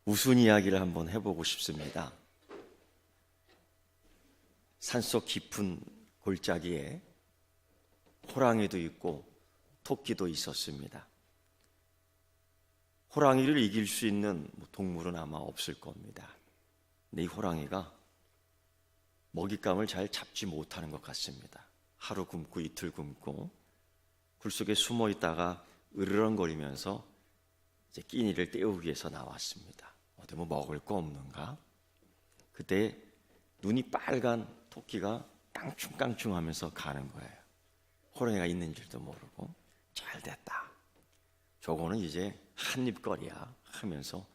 우스운 이야기를 한번 해보고 싶습니다. 산속 깊은 골짜기에 호랑이도 있고 토끼도 있었습니다. 호랑이를 이길 수 있는 동물은 아마 없을 겁니다. 근데 이 호랑이가 먹잇감을 잘 잡지 못하는 것 같습니다. 하루 굶고 이틀 굶고 굴속에 숨어 있다가 으르렁거리면서 이제 끼니를 때우기 위해서 나왔습니다. 어디 먹을 거 없는가? 그때 눈이 빨간 토끼가 깡충깡충 하면서 가는 거예요. 호랑이가 있는 줄도 모르고. 잘 됐다, 저거는 이제 한입거리야 하면서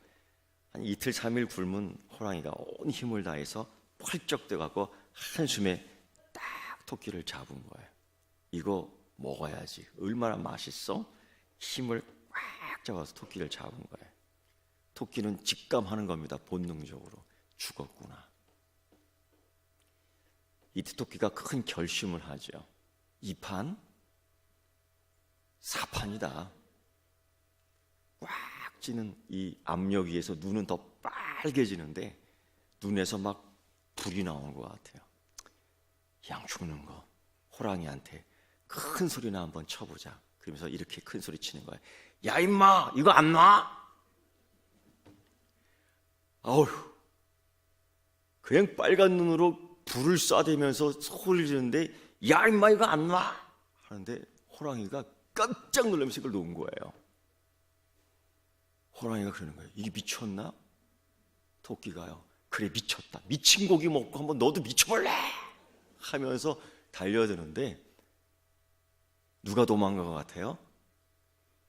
한 이틀 3일 굶은 호랑이가 온 힘을 다해서 펄쩍 뛰어가고 한숨에 딱 토끼를 잡은 거예요. 이거 먹어야지, 얼마나 맛있어? 힘을 꽉 잡아서 토끼를 잡은 거예요. 토끼는 직감하는 겁니다. 본능적으로 죽었구나. 이때 토끼가 큰 결심을 하죠. 이 판 사판이다. 꽉 찌는 이 압력 위에서 눈은 더 빨개지는데 눈에서 막 불이 나오는 것 같아요. 양 죽는 거, 호랑이한테 큰 소리나 한번 쳐보자. 그러면서 이렇게 큰 소리 치는 거예요. 야 임마, 이거 안 놔? 아우, 그냥 빨간 눈으로 불을 쏴대면서 소리를 지르는데 야 임마, 이거 안 놔? 하는데 호랑이가 깜짝 놀라면서 이걸 놓은 거예요. 호랑이가 그러는 거예요. 이게 미쳤나? 토끼가요, 그래 미쳤다. 미친 고기 먹고 한번 너도 미쳐볼래? 하면서 달려드는데 누가 도망간 것 같아요?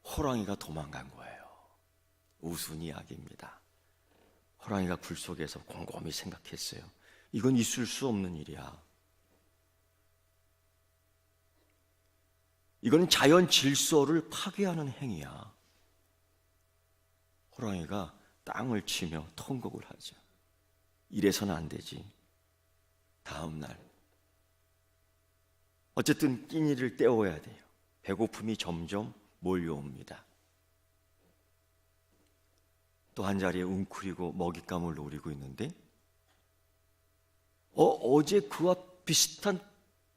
호랑이가 도망간 거예요. 우스운 이야기입니다. 호랑이가 굴속에서 곰곰이 생각했어요. 이건 있을 수 없는 일이야. 이건 자연 질서를 파괴하는 행위야. 호랑이가 땅을 치며 통곡을 하죠. 이래서는 안 되지. 다음 날 어쨌든 끼니를 때워야 돼요. 배고픔이 점점 몰려옵니다. 또 한 자리에 웅크리고 먹잇감을 노리고 있는데 어제 그와 비슷한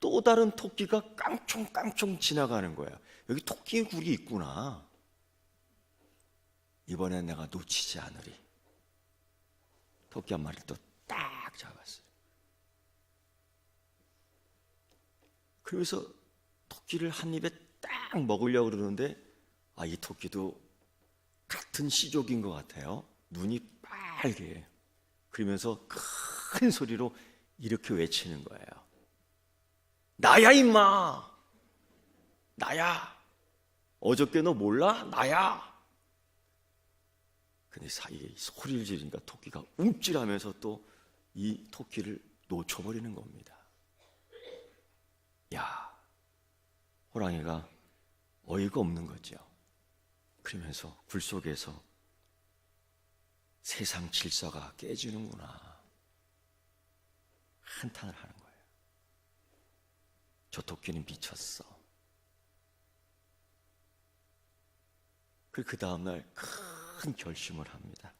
또 다른 토끼가 깡총깡총 지나가는 거예요. 여기 토끼의 굴이 있구나. 이번엔 내가 놓치지 않으리. 토끼 한 마리를 또 딱 잡았어요. 그러면서 토끼를 한 입에 딱 먹으려고 그러는데 이 토끼도 같은 씨족인 것 같아요. 눈이 빨개. 그러면서 큰 소리로 이렇게 외치는 거예요. 나야 임마, 나야. 어저께 너 몰라? 나야. 근데 사이에 소리를 지르니까 토끼가 움찔하면서 또 이 토끼를 놓쳐버리는 겁니다. 야, 호랑이가 어이가 없는 거죠. 그러면서 굴 속에서 세상 질서가 깨지는구나 한탄을 하는 거예요. 저 토끼는 미쳤어. 그 다음날 큰 결심을 합니다.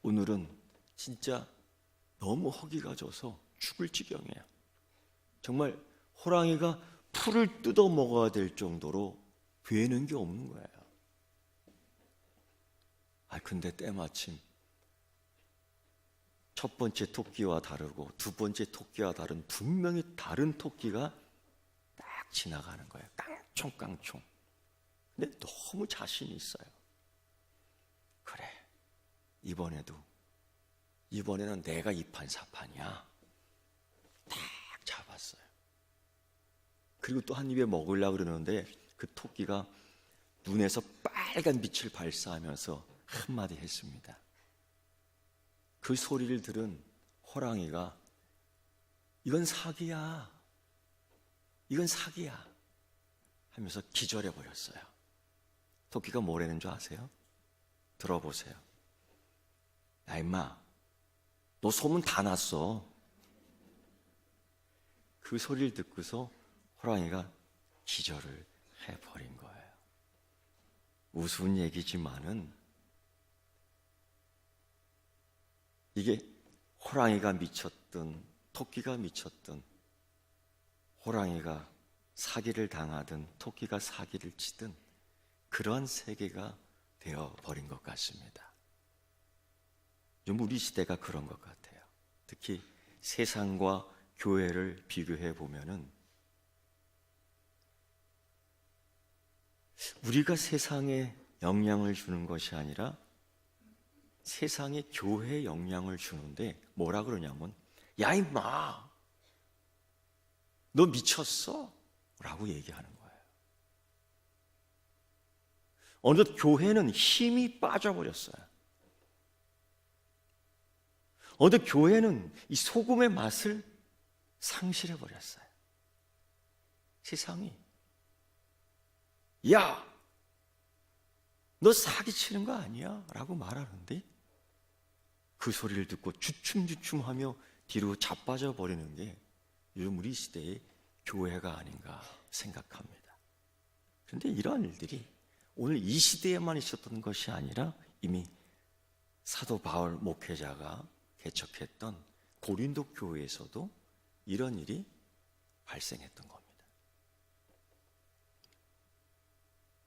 오늘은 진짜 너무 허기가 져서 죽을 지경이에요. 정말 호랑이가 풀을 뜯어 먹어야 될 정도로 되는 게 없는 거예요. 근데 때마침 첫 번째 토끼와 다르고 두 번째 토끼와 다른 분명히 다른 토끼가 딱 지나가는 거예요. 깡총깡총. 근데 너무 자신이 있어요. 그래, 이번에는 내가 이 판 사판이야. 딱 잡았어요. 그리고 또 한 입에 먹으려고 그러는데 그 토끼가 눈에서 빨간 빛을 발사하면서 한마디 했습니다. 그 소리를 들은 호랑이가 이건 사기야, 이건 사기야 하면서 기절해 버렸어요. 토끼가 뭐라는 줄 아세요? 들어보세요. 야 임마, 너 소문 다 났어. 그 소리를 듣고서 호랑이가 기절을 해버린 거예요. 우스운 얘기지만은 이게 호랑이가 미쳤든 토끼가 미쳤든, 호랑이가 사기를 당하든 토끼가 사기를 치든 그런 세계가 되어버린 것 같습니다. 좀 우리 시대가 그런 것 같아요. 특히 세상과 교회를 비교해 보면은 우리가 세상에 영향을 주는 것이 아니라 세상에 교회에 영향을 주는데 뭐라 그러냐면, 야 임마 너 미쳤어? 라고 얘기하는 거예요. 어느덧 교회는 힘이 빠져버렸어요. 어느덧 교회는 이 소금의 맛을 상실해버렸어요. 세상이 야 너 사기치는 거 아니야? 라고 말하는데 그 소리를 듣고 주춤주춤하며 뒤로 자빠져 버리는 게 요즘 우리 시대의 교회가 아닌가 생각합니다. 그런데 이러한 일들이 오늘 이 시대에만 있었던 것이 아니라 이미 사도 바울 목회자가 개척했던 고린도 교회에서도 이런 일이 발생했던 겁니다.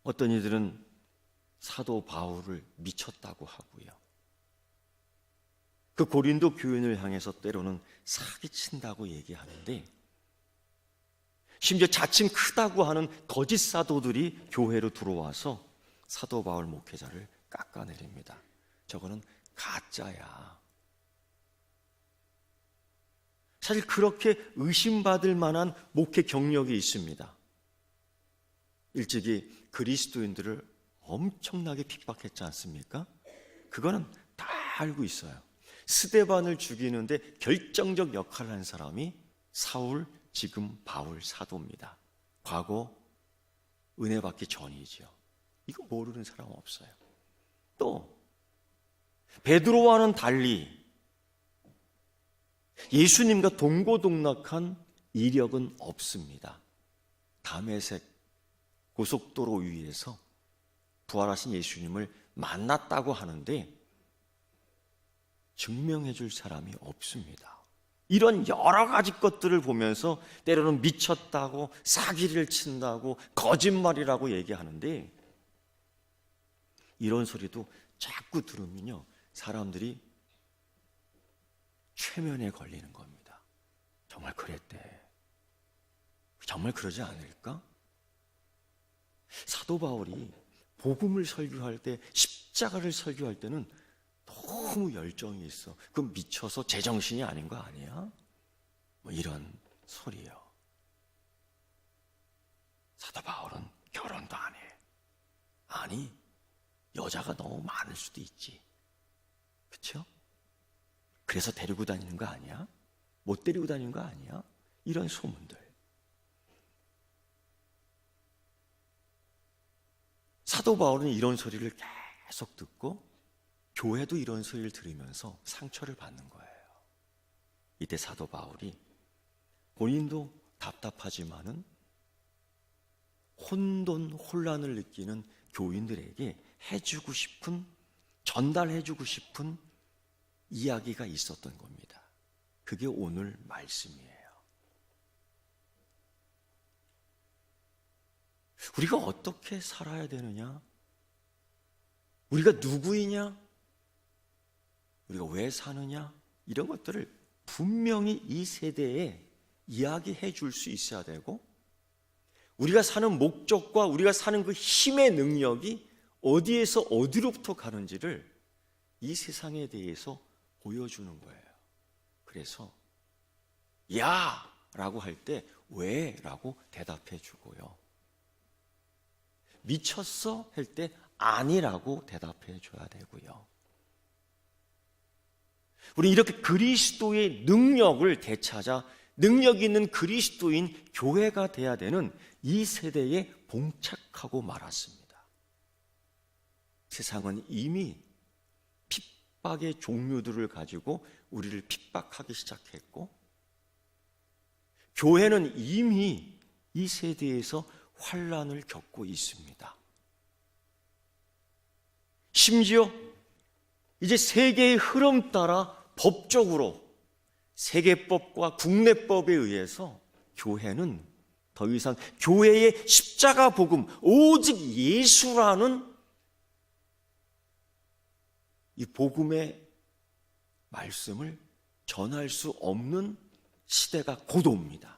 어떤 이들은 사도 바울을 미쳤다고 하고요, 그 고린도 교인을 향해서 때로는 사기친다고 얘기하는데, 심지어 자칭 크다고 하는 거짓 사도들이 교회로 들어와서 사도 바울 목회자를 깎아내립니다. 저거는 가짜야. 사실 그렇게 의심받을 만한 목회 경력이 있습니다. 일찍이 그리스도인들을 엄청나게 핍박했지 않습니까? 그거는 다 알고 있어요. 스데반을 죽이는데 결정적 역할을 한 사람이 사울, 지금 바울 사도입니다. 과거 은혜 받기 전이죠. 이거 모르는 사람 없어요. 또 베드로와는 달리 예수님과 동고동락한 이력은 없습니다. 다메섹 고속도로 위에서 부활하신 예수님을 만났다고 하는데 증명해 줄 사람이 없습니다. 이런 여러 가지 것들을 보면서 때로는 미쳤다고, 사기를 친다고, 거짓말이라고 얘기하는데, 이런 소리도 자꾸 들으면요 사람들이 최면에 걸리는 겁니다. 정말 그랬대. 정말 그러지 않을까? 사도 바울이 복음을 설교할 때, 십자가를 설교할 때는 너무 열정이 있어. 그럼 미쳐서 제정신이 아닌 거 아니야? 뭐 이런 소리요. 사도 바울은 결혼도 안 해. 아니, 여자가 너무 많을 수도 있지. 그렇죠? 그래서 데리고 다니는 거 아니야? 못 데리고 다니는 거 아니야? 이런 소문들. 사도 바울은 이런 소리를 계속 듣고 교회도 이런 소리를 들으면서 상처를 받는 거예요. 이때 사도 바울이 본인도 답답하지만은 혼돈을 느끼는 교인들에게 해주고 싶은, 전달해주고 싶은 이야기가 있었던 겁니다. 그게 오늘 말씀이에요. 우리가 어떻게 살아야 되느냐? 우리가 누구이냐? 우리가 왜 사느냐? 이런 것들을 분명히 이 세대에 이야기해 줄 수 있어야 되고, 우리가 사는 목적과 우리가 사는 그 힘의 능력이 어디에서 어디로부터 가는지를 이 세상에 대해서 보여주는 거예요. 그래서 야! 라고 할 때 왜? 라고 대답해 주고요. 미쳤어? 할 때 아니라고 대답해 줘야 되고요. 우리 이렇게 그리스도의 능력을 되찾아 능력 있는 그리스도인 교회가 돼야 되는 이 세대에 봉착하고 말았습니다. 세상은 이미 핍박의 종류들을 가지고 우리를 핍박하기 시작했고, 교회는 이미 이 세대에서 환난을 겪고 있습니다. 심지어 이제 세계의 흐름 따라 법적으로 세계법과 국내법에 의해서 교회는 더 이상 교회의 십자가 복음, 오직 예수라는 이 복음의 말씀을 전할 수 없는 시대가 곧 옵니다.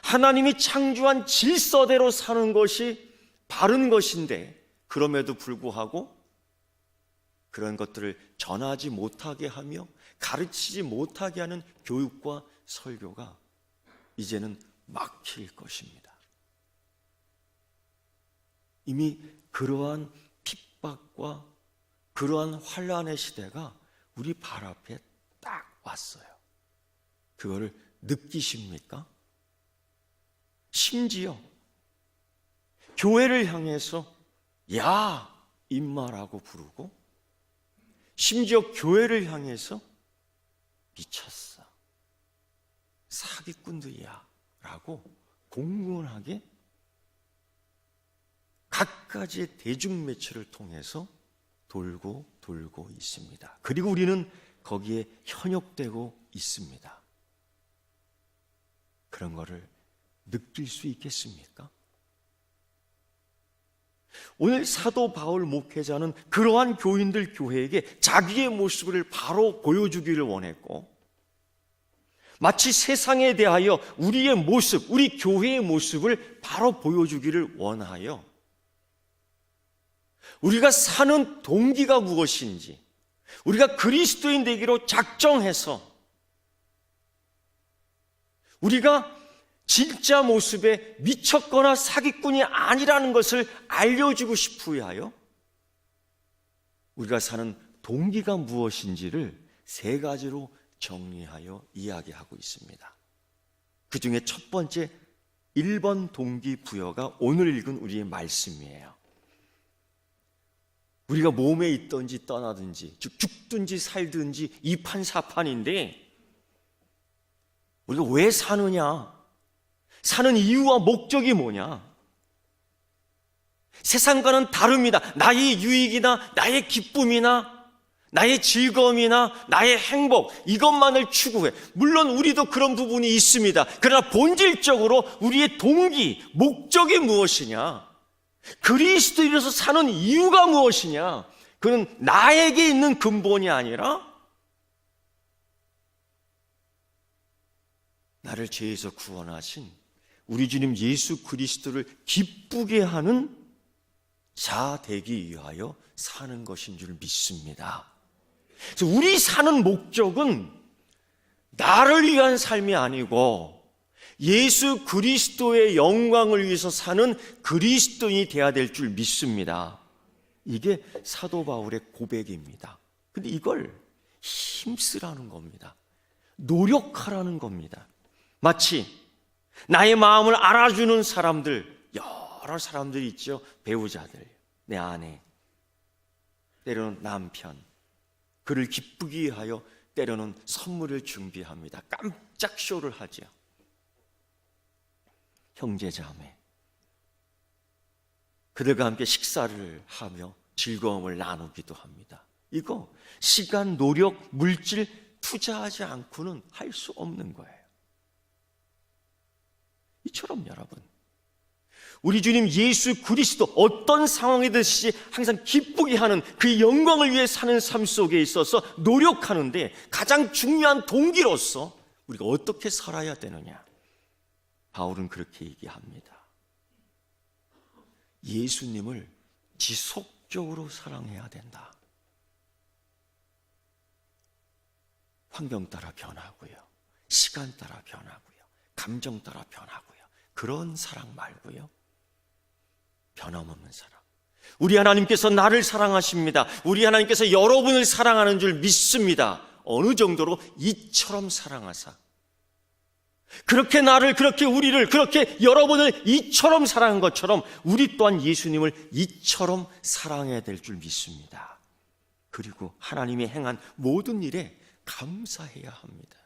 하나님이 창조한 질서대로 사는 것이 바른 것인데, 그럼에도 불구하고 그런 것들을 전하지 못하게 하며 가르치지 못하게 하는 교육과 설교가 이제는 막힐 것입니다. 이미 그러한 핍박과 그러한 환난의 시대가 우리 발 앞에 딱 왔어요. 그거를 느끼십니까? 심지어 교회를 향해서 야 임마라고 부르고, 심지어 교회를 향해서 미쳤어, 사기꾼들이야 라고 공공하게 각가지의 대중매체를 통해서 돌고 있습니다. 그리고 우리는 거기에 현혹되고 있습니다. 그런 거를 느낄 수 있겠습니까? 오늘 사도 바울 목회자는 그러한 교인들 교회에게 자기의 모습을 바로 보여주기를 원했고, 마치 세상에 대하여 우리의 모습, 우리 교회의 모습을 바로 보여주기를 원하여 우리가 사는 동기가 무엇인지, 우리가 그리스도인 되기로 작정해서 우리가 진짜 모습에 미쳤거나 사기꾼이 아니라는 것을 알려주고 싶으 하여 우리가 사는 동기가 무엇인지를 세 가지로 정리하여 이야기하고 있습니다. 그 중에 첫 번째 1번 동기부여가 오늘 읽은 우리의 말씀이에요. 우리가 몸에 있든지 떠나든지, 즉 죽든지 살든지 이판사판인데, 우리가 왜 사느냐, 사는 이유와 목적이 뭐냐, 세상과는 다릅니다. 나의 유익이나 나의 기쁨이나 나의 즐거움이나 나의 행복, 이것만을 추구해. 물론 우리도 그런 부분이 있습니다. 그러나 본질적으로 우리의 동기, 목적이 무엇이냐, 그리스도인으로서 사는 이유가 무엇이냐, 그는 나에게 있는 근본이 아니라 나를 죄에서 구원하신 우리 주님 예수 그리스도를 기쁘게 하는 자 되기 위하여 사는 것인 줄 믿습니다. 그래서 우리 사는 목적은 나를 위한 삶이 아니고 예수 그리스도의 영광을 위해서 사는 그리스도인이 되어야 될 줄 믿습니다. 이게 사도 바울의 고백입니다. 근데 이걸 힘쓰라는 겁니다. 노력하라는 겁니다. 마치 나의 마음을 알아주는 사람들, 여러 사람들이 있죠. 배우자들, 내 아내, 때로는 남편, 그를 기쁘게 위하여 때로는 선물을 준비합니다. 깜짝 쇼를 하죠. 형제자매, 그들과 함께 식사를 하며 즐거움을 나누기도 합니다. 이거 시간, 노력, 물질 투자하지 않고는 할 수 없는 거예요. 이처럼 여러분, 우리 주님 예수 그리스도 어떤 상황이든지 항상 기쁘게 하는 그 영광을 위해 사는 삶 속에 있어서 노력하는데 가장 중요한 동기로서 우리가 어떻게 살아야 되느냐, 바울은 그렇게 얘기합니다. 예수님을 지속적으로 사랑해야 된다. 환경 따라 변하고요, 시간 따라 변하고요, 감정 따라 변하고요, 그런 사랑 말고요, 변함없는 사랑. 우리 하나님께서 나를 사랑하십니다. 우리 하나님께서 여러분을 사랑하는 줄 믿습니다. 어느 정도로 이처럼 사랑하사, 그렇게 나를, 그렇게 우리를, 그렇게 여러분을 이처럼 사랑한 것처럼 우리 또한 예수님을 이처럼 사랑해야 될 줄 믿습니다. 그리고 하나님이 행한 모든 일에 감사해야 합니다.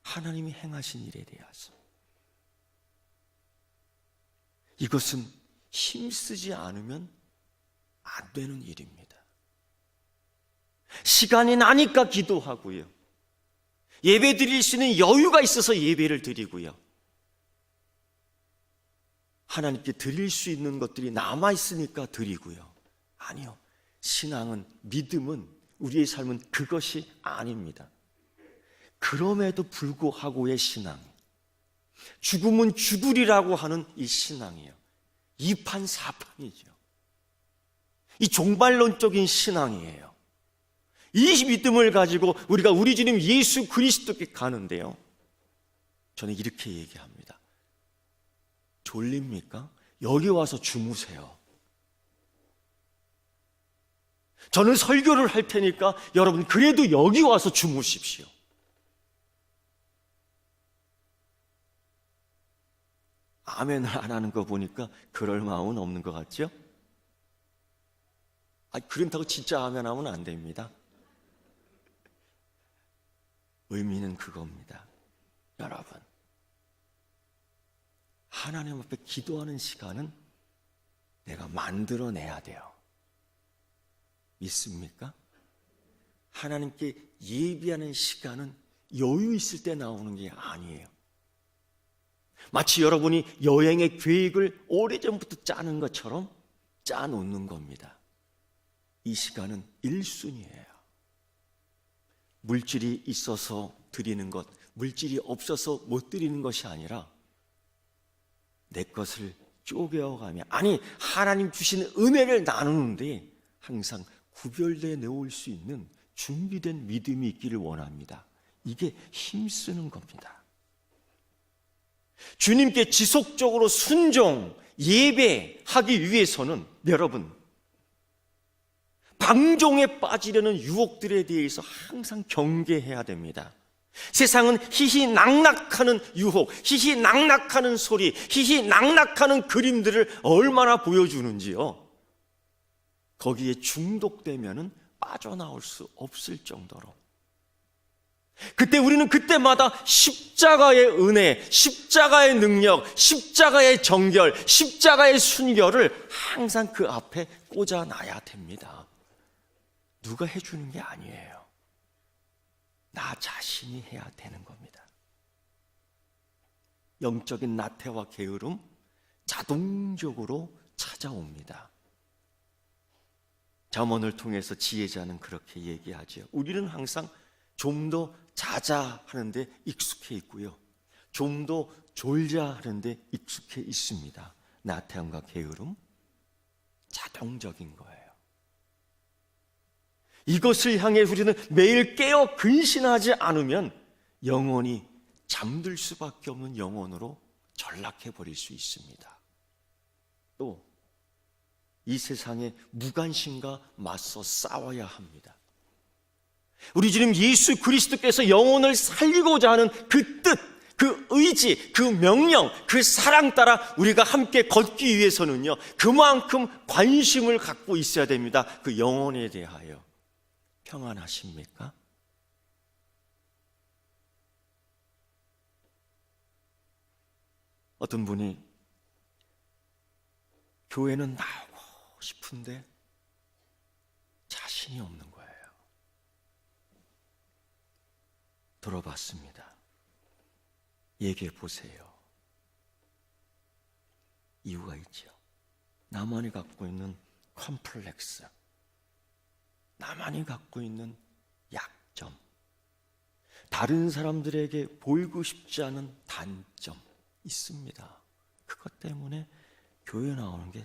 하나님이 행하신 일에 대해서. 이것은 힘쓰지 않으면 안 되는 일입니다. 시간이 나니까 기도하고요. 예배 드릴 수 있는 여유가 있어서 예배를 드리고요. 하나님께 드릴 수 있는 것들이 남아있으니까 드리고요. 아니요. 신앙은, 믿음은, 우리의 삶은 그것이 아닙니다. 그럼에도 불구하고의 신앙, 죽음은 죽으리라고 하는 이 신앙이에요. 이판사판이죠. 이 종말론적인 신앙이에요. 이 믿음을 가지고 우리가 우리 주님 예수 그리스도께 가는데요, 저는 이렇게 얘기합니다. 졸립니까? 여기 와서 주무세요. 저는 설교를 할 테니까 여러분 그래도 여기 와서 주무십시오. 아멘을 안 하는 거 보니까 그럴 마음은 없는 것 같죠? 그렇다고 진짜 아멘 하면 안 됩니다. 의미는 그겁니다. 여러분, 하나님 앞에 기도하는 시간은 내가 만들어내야 돼요. 믿습니까? 하나님께 예비하는 시간은 여유 있을 때 나오는 게 아니에요. 마치 여러분이 여행의 계획을 오래전부터 짜는 것처럼 짜놓는 겁니다. 이 시간은 1순위예요. 물질이 있어서 드리는 것, 물질이 없어서 못 드리는 것이 아니라 내 것을 쪼개어가며, 아니 하나님 주신 은혜를 나누는데 항상 구별되어 내올 수 있는 준비된 믿음이 있기를 원합니다. 이게 힘쓰는 겁니다. 주님께 지속적으로 순종, 예배하기 위해서는 여러분, 방종에 빠지려는 유혹들에 대해서 항상 경계해야 됩니다. 세상은 희희낙낙하는 유혹, 희희낙낙하는 소리, 희희낙낙하는 그림들을 얼마나 보여주는지요. 거기에 중독되면은 빠져나올 수 없을 정도로. 그때 우리는 그때마다 십자가의 은혜, 십자가의 능력, 십자가의 정결, 십자가의 순결을 항상 그 앞에 꽂아놔야 됩니다. 누가 해주는 게 아니에요. 나 자신이 해야 되는 겁니다. 영적인 나태와 게으름 자동적으로 찾아옵니다. 잠언을 통해서 지혜자는 그렇게 얘기하죠. 우리는 항상 좀 더 자자 하는데 익숙해 있고요, 좀 더 졸자 하는데 익숙해 있습니다. 나태함과 게으름 자동적인 거예요. 이것을 향해 우리는 매일 깨어 근신하지 않으면 영혼이 잠들 수밖에 없는 영혼으로 전락해 버릴 수 있습니다. 또 이 세상의 무관심과 맞서 싸워야 합니다. 우리 주님 예수 그리스도께서 영혼을 살리고자 하는 그 뜻, 그 의지, 그 명령, 그 사랑 따라 우리가 함께 걷기 위해서는요, 그만큼 관심을 갖고 있어야 됩니다. 그 영혼에 대하여. 평안하십니까? 어떤 분이 교회는 나오고 싶은데 자신이 없는 거예요. 들어봤습니다. 얘기해 보세요. 이유가 있죠. 나만이 갖고 있는 컴플렉스, 나만이 갖고 있는 약점, 다른 사람들에게 보이고 싶지 않은 단점 있습니다. 그것 때문에 교회 나오는 게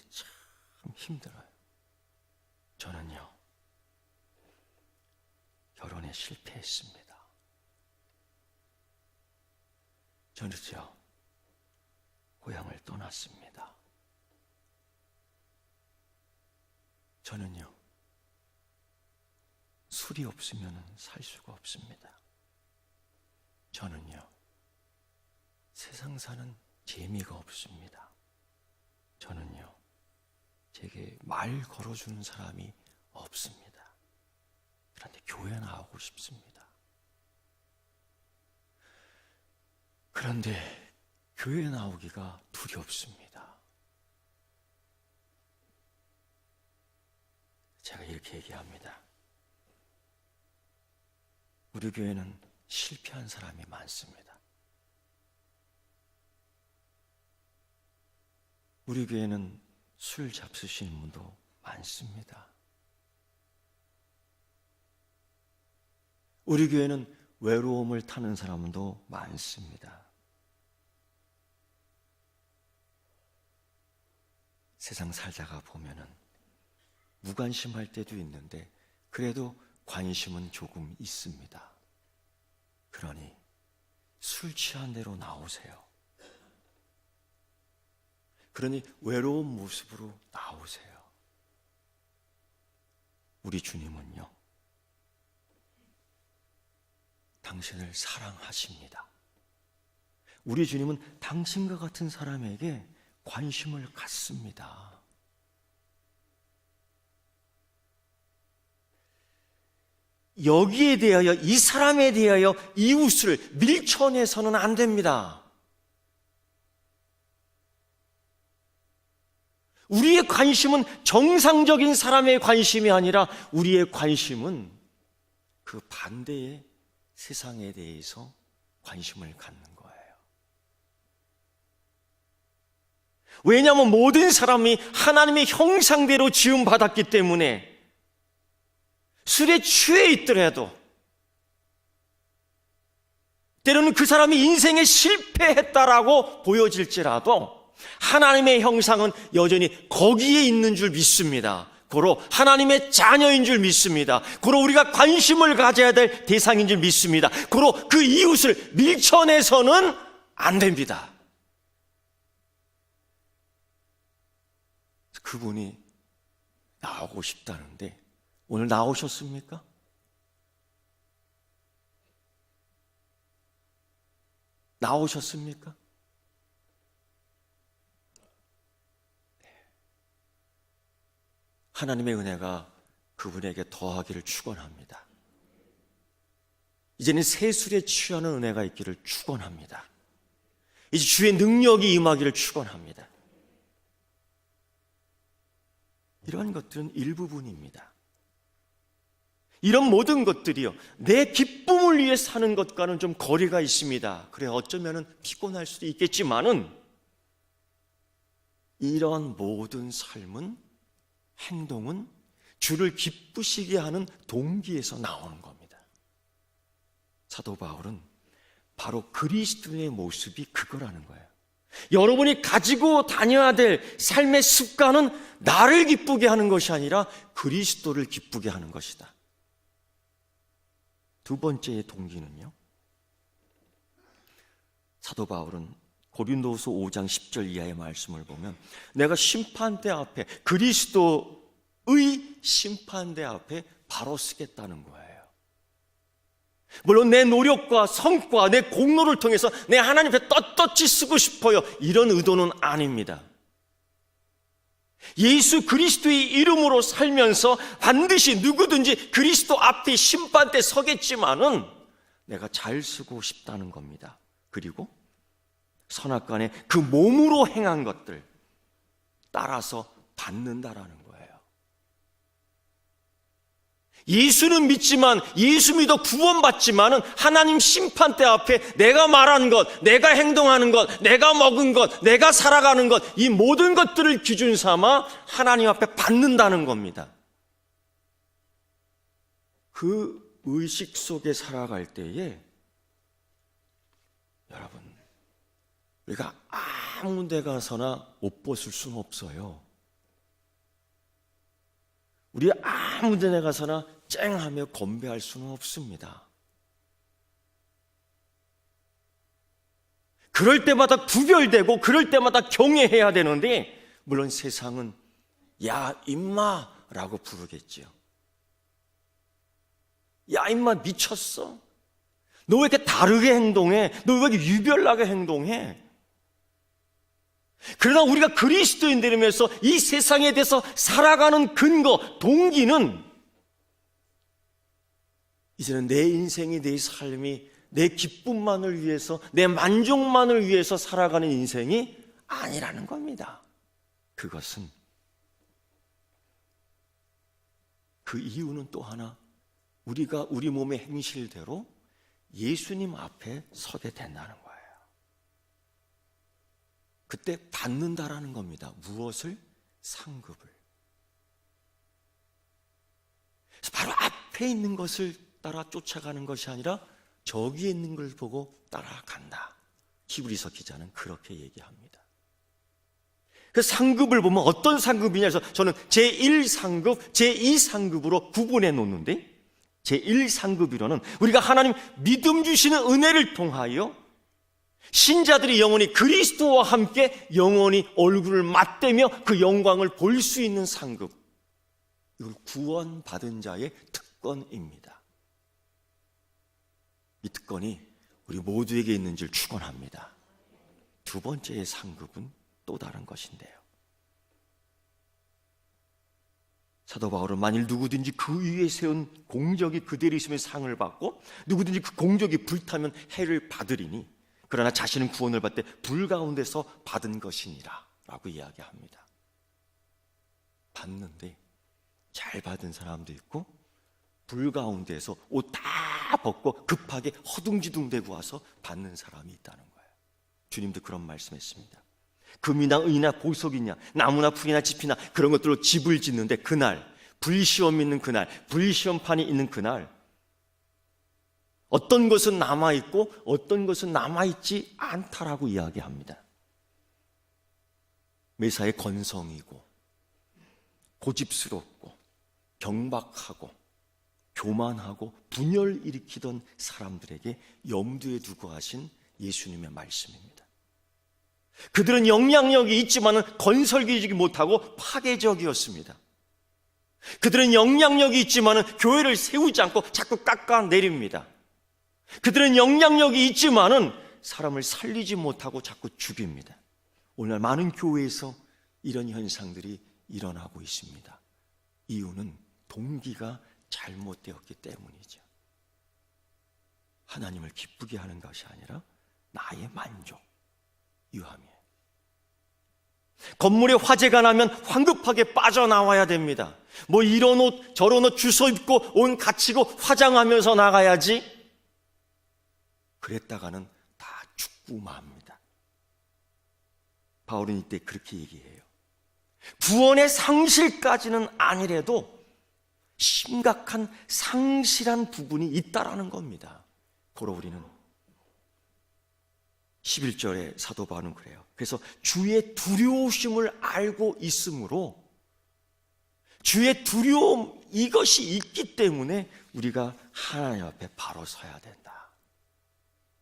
참 힘들어요. 저는요, 결혼에 실패했습니다. 저는요, 고향을 떠났습니다. 저는요, 술이 없으면 살 수가 없습니다. 저는요, 세상 사는 재미가 없습니다. 저는요, 제게 말 걸어주는 사람이 없습니다. 그런데 교회 나오고 싶습니다. 그런데 교회 나오기가 두렵습니다. 제가 이렇게 얘기합니다. 우리 교회는 실패한 사람이 많습니다. 우리 교회는 술 잡수시는 분도 많습니다. 우리 교회는 외로움을 타는 사람도 많습니다. 세상 살다가 보면은 무관심할 때도 있는데 그래도 관심은 조금 있습니다. 그러니 술 취한 대로 나오세요. 그러니 외로운 모습으로 나오세요. 우리 주님은요, 당신을 사랑하십니다. 우리 주님은 당신과 같은 사람에게 관심을 갖습니다. 여기에 대하여, 이 사람에 대하여 이웃을 밀쳐내서는 안 됩니다. 우리의 관심은 정상적인 사람의 관심이 아니라 우리의 관심은 그 반대의 세상에 대해서 관심을 갖는 거예요. 왜냐하면 모든 사람이 하나님의 형상대로 지음받았기 때문에 술에 취해 있더라도, 때로는 그 사람이 인생에 실패했다라고 보여질지라도 하나님의 형상은 여전히 거기에 있는 줄 믿습니다. 고로 하나님의 자녀인 줄 믿습니다. 고로 우리가 관심을 가져야 될 대상인 줄 믿습니다. 고로 그 이웃을 밀쳐내서는 안 됩니다. 그분이 나오고 싶다는데 오늘 나오셨습니까? 나오셨습니까? 하나님의 은혜가 그분에게 더하기를 축원합니다. 이제는 새 술에 취하는 은혜가 있기를 축원합니다. 이제 주의 능력이 임하기를 축원합니다. 이러한 것들은 일부분입니다. 이런 모든 것들이요, 내 기쁨을 위해 사는 것과는 좀 거리가 있습니다. 그래, 어쩌면 피곤할 수도 있겠지만은 이런 모든 삶은, 행동은 주를 기쁘시게 하는 동기에서 나오는 겁니다. 사도 바울은 바로 그리스도의 모습이 그거라는 거예요. 여러분이 가지고 다녀야 될 삶의 습관은 나를 기쁘게 하는 것이 아니라 그리스도를 기쁘게 하는 것이다. 두 번째의 동기는요, 사도 바울은 고린도후서 5장 10절 이하의 말씀을 보면 내가 심판대 앞에, 그리스도의 심판대 앞에 바로 서겠다는 거예요. 물론 내 노력과 성과, 내 공로를 통해서 내 하나님 앞에 떳떳이 쓰고 싶어요, 이런 의도는 아닙니다. 예수 그리스도의 이름으로 살면서 반드시 누구든지 그리스도 앞에 심판대 서겠지만은 내가 잘 쓰고 싶다는 겁니다. 그리고 선악간에 그 몸으로 행한 것들 따라서 받는다라는 거예요. 예수는 믿지만, 예수 믿어 구원받지만은 하나님 심판대 앞에 내가 말한 것, 내가 행동하는 것, 내가 먹은 것, 내가 살아가는 것, 이 모든 것들을 기준 삼아 하나님 앞에 받는다는 겁니다. 그 의식 속에 살아갈 때에 여러분, 우리가 아무 데 가서나 옷 벗을 수는 없어요. 우리 아무 데 가서나 쨍하며 건배할 수는 없습니다. 그럴 때마다 구별되고 그럴 때마다 경외해야 되는데, 물론 세상은 야 임마라고 부르겠지요. 야 임마 미쳤어? 너 왜 이렇게 다르게 행동해? 너 왜 이렇게 유별나게 행동해? 그러나 우리가 그리스도인 되면서 이 세상에 대해서 살아가는 근거, 동기는 이제는 내 인생이, 내 삶이 내 기쁨만을 위해서, 내 만족만을 위해서 살아가는 인생이 아니라는 겁니다. 그것은, 그 이유는 또 하나, 우리가 우리 몸의 행실대로 예수님 앞에 서게 된다는 거예요. 그때 받는다라는 겁니다. 무엇을? 상급을. 그래서 바로 앞에 있는 것을 따라 쫓아가는 것이 아니라 저기에 있는 걸 보고 따라간다. 히브리서 기자는 그렇게 얘기합니다. 그 상급을 보면 어떤 상급이냐 해서 저는 제1상급, 제2상급으로 구분해 놓는데, 제1상급이로는 우리가 하나님 믿음 주시는 은혜를 통하여 신자들이 영원히 그리스도와 함께 영원히 얼굴을 맞대며 그 영광을 볼 수 있는 상급, 이걸 구원받은 자의 특권입니다. 이 특권이 우리 모두에게 있는 줄 축원합니다. 두 번째의 상급은 또 다른 것인데요, 사도 바울은 만일 누구든지 그 위에 세운 공적이 그대로 있으면 상을 받고 누구든지 그 공적이 불타면 해를 받으리니 그러나 자신은 구원을 받되 불 가운데서 받은 것이니라 라고 이야기합니다. 받는데 잘 받은 사람도 있고 불 가운데서 옷 다 벗고 급하게 허둥지둥대고 와서 받는 사람이 있다는 거예요. 주님도 그런 말씀했습니다. 금이나 은이나 보석이냐 나무나 풀이나 짚이나 그런 것들로 집을 짓는데 그날 불시험 있는 그날, 불시험판이 있는 그날 어떤 것은 남아있고 어떤 것은 남아있지 않다라고 이야기합니다. 매사에 건성이고 고집스럽고 경박하고 교만하고 분열 일으키던 사람들에게 염두에 두고 하신 예수님의 말씀입니다. 그들은 영향력이 있지만은 건설적이지 못하고 파괴적이었습니다. 그들은 영향력이 있지만은 교회를 세우지 않고 자꾸 깎아내립니다. 그들은 영향력이 있지만은 사람을 살리지 못하고 자꾸 죽입니다. 오늘날 많은 교회에서 이런 현상들이 일어나고 있습니다. 이유는 동기가 잘못되었기 때문이죠. 하나님을 기쁘게 하는 것이 아니라 나의 만족, 유함이에요. 건물에 화재가 나면 황급하게 빠져나와야 됩니다. 뭐 이런 옷 저런 옷 주워 입고 옷 갖추고 화장하면서 나가야지. 그랬다가는 다 죽고 맙니다. 바울은 이때 그렇게 얘기해요. 구원의 상실까지는 아니래도 심각한 상실한 부분이 있다라는 겁니다. 고로 우리는 11절에 사도 바울은 그래요. 그래서 주의 두려우심을 알고 있으므로 주의 두려움 이것이 있기 때문에 우리가 하나님 앞에 바로 서야 된다.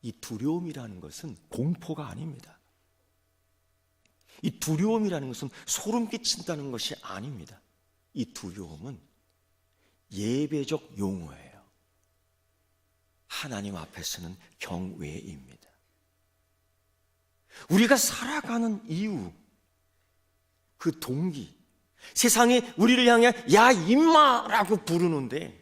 이 두려움이라는 것은 공포가 아닙니다. 이 두려움이라는 것은 소름 끼친다는 것이 아닙니다. 이 두려움은 예배적 용어예요. 하나님 앞에 서는 경외입니다. 우리가 살아가는 이유, 그 동기, 세상이 우리를 향해 야 임마라고 부르는데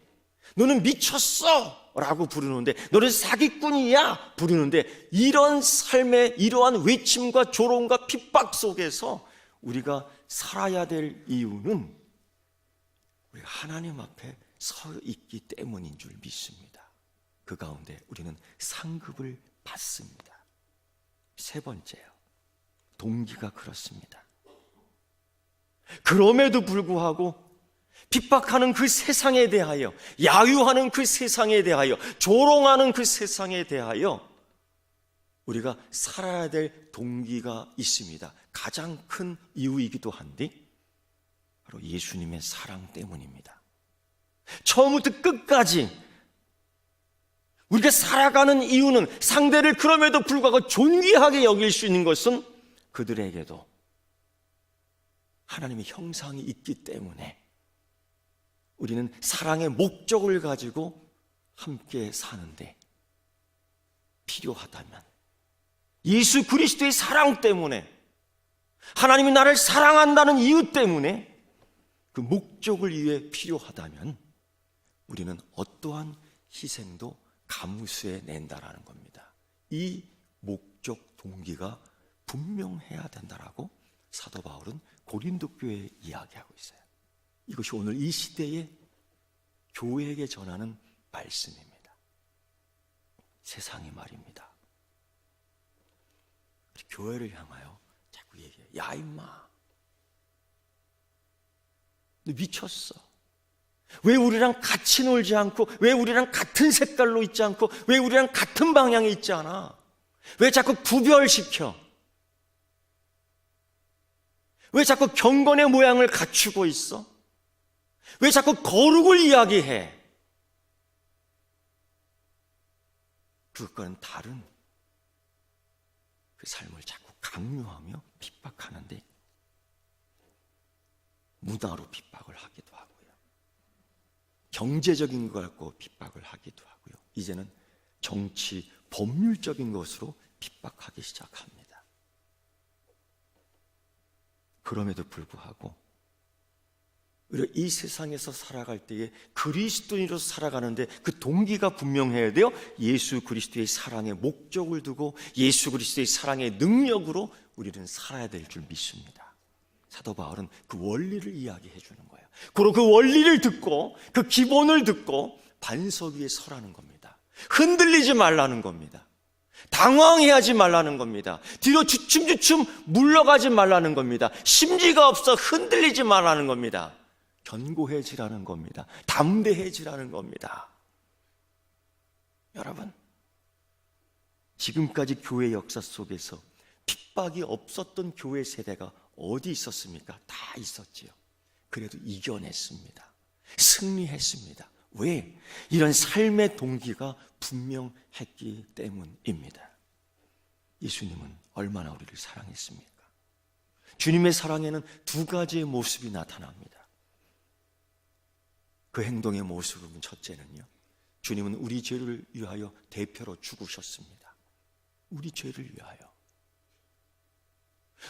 너는 미쳤어 라고 부르는데 너는 사기꾼이야 부르는데 이런 삶의 이러한 외침과 조롱과 핍박 속에서 우리가 살아야 될 이유는 우리가 하나님 앞에 서 있기 때문인 줄 믿습니다. 그 가운데 우리는 상급을 받습니다. 세 번째요, 동기가 그렇습니다. 그럼에도 불구하고 핍박하는 그 세상에 대하여, 야유하는 그 세상에 대하여, 조롱하는 그 세상에 대하여 우리가 살아야 될 동기가 있습니다. 가장 큰 이유이기도 한데 바로 예수님의 사랑 때문입니다. 처음부터 끝까지 우리가 살아가는 이유는 상대를 그럼에도 불구하고 존귀하게 여길 수 있는 것은 그들에게도 하나님의 형상이 있기 때문에 우리는 사랑의 목적을 가지고 함께 사는데 필요하다면 예수 그리스도의 사랑 때문에 하나님이 나를 사랑한다는 이유 때문에 그 목적을 위해 필요하다면 우리는 어떠한 희생도 감수해 낸다라는 겁니다. 이 목적 동기가 분명해야 된다라고 사도 바울은 고린도 교회에 이야기하고 있어요. 이것이 오늘 이 시대에 교회에게 전하는 말씀입니다. 세상이 말입니다. 교회를 향하여 자꾸 얘기해. 야 임마, 너 미쳤어. 왜 우리랑 같이 놀지 않고, 왜 우리랑 같은 색깔로 있지 않고, 왜 우리랑 같은 방향에 있지 않아? 왜 자꾸 구별시켜? 왜 자꾸 경건의 모양을 갖추고 있어? 왜 자꾸 거룩을 이야기해? 그것과는 다른 그 삶을 자꾸 강요하며 핍박하는데, 문화로 핍박을 하기도 하고요, 경제적인 걸 갖고 핍박을 하기도 하고요, 이제는 정치, 법률적인 것으로 핍박하기 시작합니다. 그럼에도 불구하고 우리가 이 세상에서 살아갈 때에 그리스도인으로 살아가는데 그 동기가 분명해야 돼요. 예수 그리스도의 사랑의 목적을 두고 예수 그리스도의 사랑의 능력으로 우리는 살아야 될 줄 믿습니다. 사도 바울은 그 원리를 이야기해 주는 거예요. 그리고 그 원리를 듣고 그 기본을 듣고 반석 위에 서라는 겁니다. 흔들리지 말라는 겁니다. 당황해하지 말라는 겁니다. 뒤로 주춤주춤 물러가지 말라는 겁니다. 심지가 없어 흔들리지 말라는 겁니다. 견고해지라는 겁니다. 담대해지라는 겁니다. 여러분, 지금까지 교회 역사 속에서 핍박이 없었던 교회 세대가 어디 있었습니까? 다 있었지요. 그래도 이겨냈습니다. 승리했습니다. 왜? 이런 삶의 동기가 분명했기 때문입니다. 예수님은 얼마나 우리를 사랑했습니까? 주님의 사랑에는 두 가지의 모습이 나타납니다. 그 행동의 모습은 첫째는요, 주님은 우리 죄를 위하여 대표로 죽으셨습니다. 우리 죄를 위하여.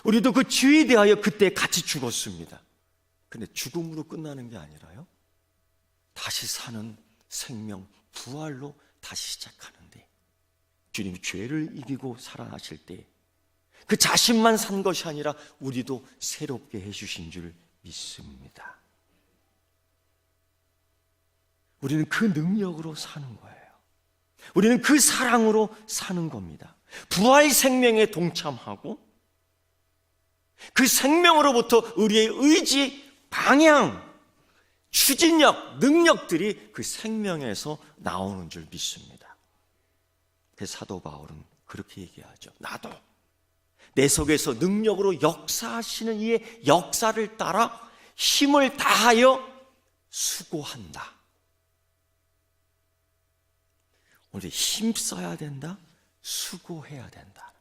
우리도 그 죄에 대하여 그때 같이 죽었습니다. 근데 죽음으로 끝나는 게 아니라요, 다시 사는 생명, 부활로 다시 시작하는데, 주님이 죄를 이기고 살아나실 때 그 자신만 산 것이 아니라 우리도 새롭게 해주신 줄 믿습니다. 우리는 그 능력으로 사는 거예요. 우리는 그 사랑으로 사는 겁니다. 부활 생명에 동참하고 그 생명으로부터 우리의 의지, 방향, 추진력, 능력들이 그 생명에서 나오는 줄 믿습니다. 그래서 사도 바울은 그렇게 얘기하죠. 나도 내 속에서 능력으로 역사하시는 이의 역사를 따라 힘을 다하여 수고한다. 오늘 힘써야 된다, 수고해야 된다.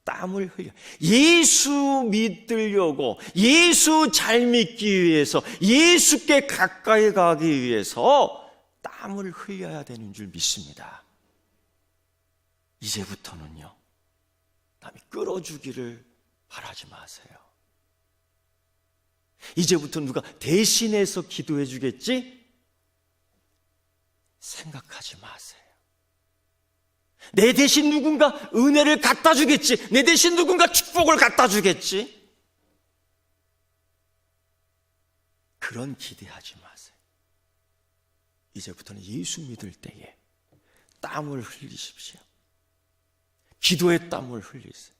땀을 흘려 예수 믿으려고, 예수 잘 믿기 위해서, 예수께 가까이 가기 위해서 땀을 흘려야 되는 줄 믿습니다. 이제부터는요, 남이 끌어주기를 바라지 마세요. 이제부터 누가 대신해서 기도해 주겠지 생각하지 마세요. 내 대신 누군가 은혜를 갖다 주겠지, 내 대신 누군가 축복을 갖다 주겠지, 그런 기대하지 마세요. 이제부터는 예수 믿을 때에 땀을 흘리십시오. 기도의 땀을 흘리세요.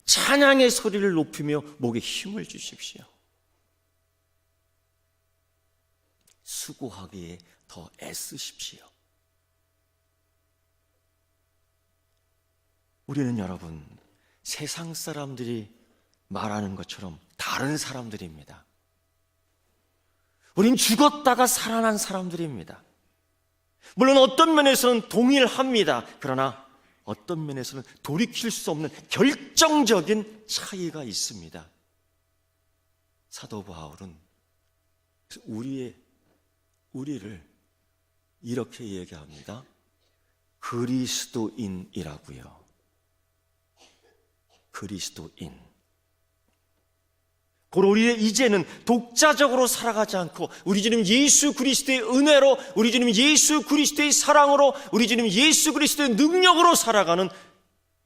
찬양의 소리를 높이며 목에 힘을 주십시오. 수고하기에 더 애쓰십시오. 우리는 여러분, 세상 사람들이 말하는 것처럼 다른 사람들입니다. 우린 죽었다가 살아난 사람들입니다. 물론 어떤 면에서는 동일합니다. 그러나 어떤 면에서는 돌이킬 수 없는 결정적인 차이가 있습니다. 사도 바울은 우리를 이렇게 얘기합니다. 그리스도인이라고요. 그리스도인. 고로 우리의 이제는 독자적으로 살아가지 않고 우리 주님 예수 그리스도의 은혜로, 우리 주님 예수 그리스도의 사랑으로, 우리 주님 예수 그리스도의 능력으로 살아가는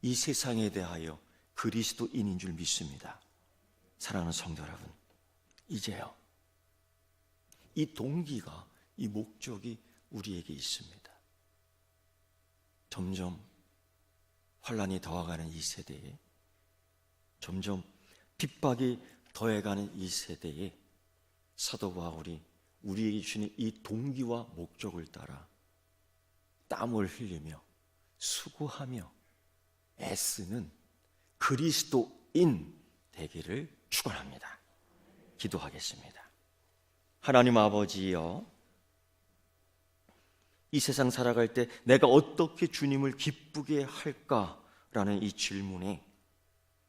이 세상에 대하여 그리스도인인 줄 믿습니다. 사랑하는 성도 여러분, 이제요, 이 동기가, 이 목적이 우리에게 있습니다. 점점 환란이 더해가는 이 세대에, 점점 핍박이 더해가는 이 세대에 사도 바울이 우리에게 주는 이 동기와 목적을 따라 땀을 흘리며 수고하며 애쓰는 그리스도인 되기를 축원합니다. 기도하겠습니다. 하나님 아버지여, 이 세상 살아갈 때 내가 어떻게 주님을 기쁘게 할까라는 이 질문에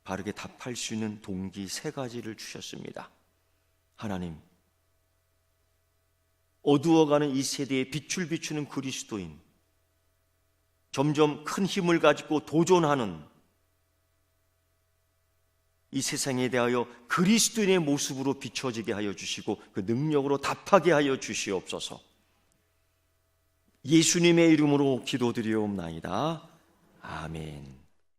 바르게 답할 수 있는 동기 3가지를 주셨습니다. 하나님, 어두워가는 이 세대에 빛을 비추는 그리스도인, 점점 큰 힘을 가지고 도전하는 이 세상에 대하여 그리스도인의 모습으로 비춰지게 하여 주시고 그 능력으로 답하게 하여 주시옵소서. 예수님의 이름으로 기도드리옵나이다. 아멘.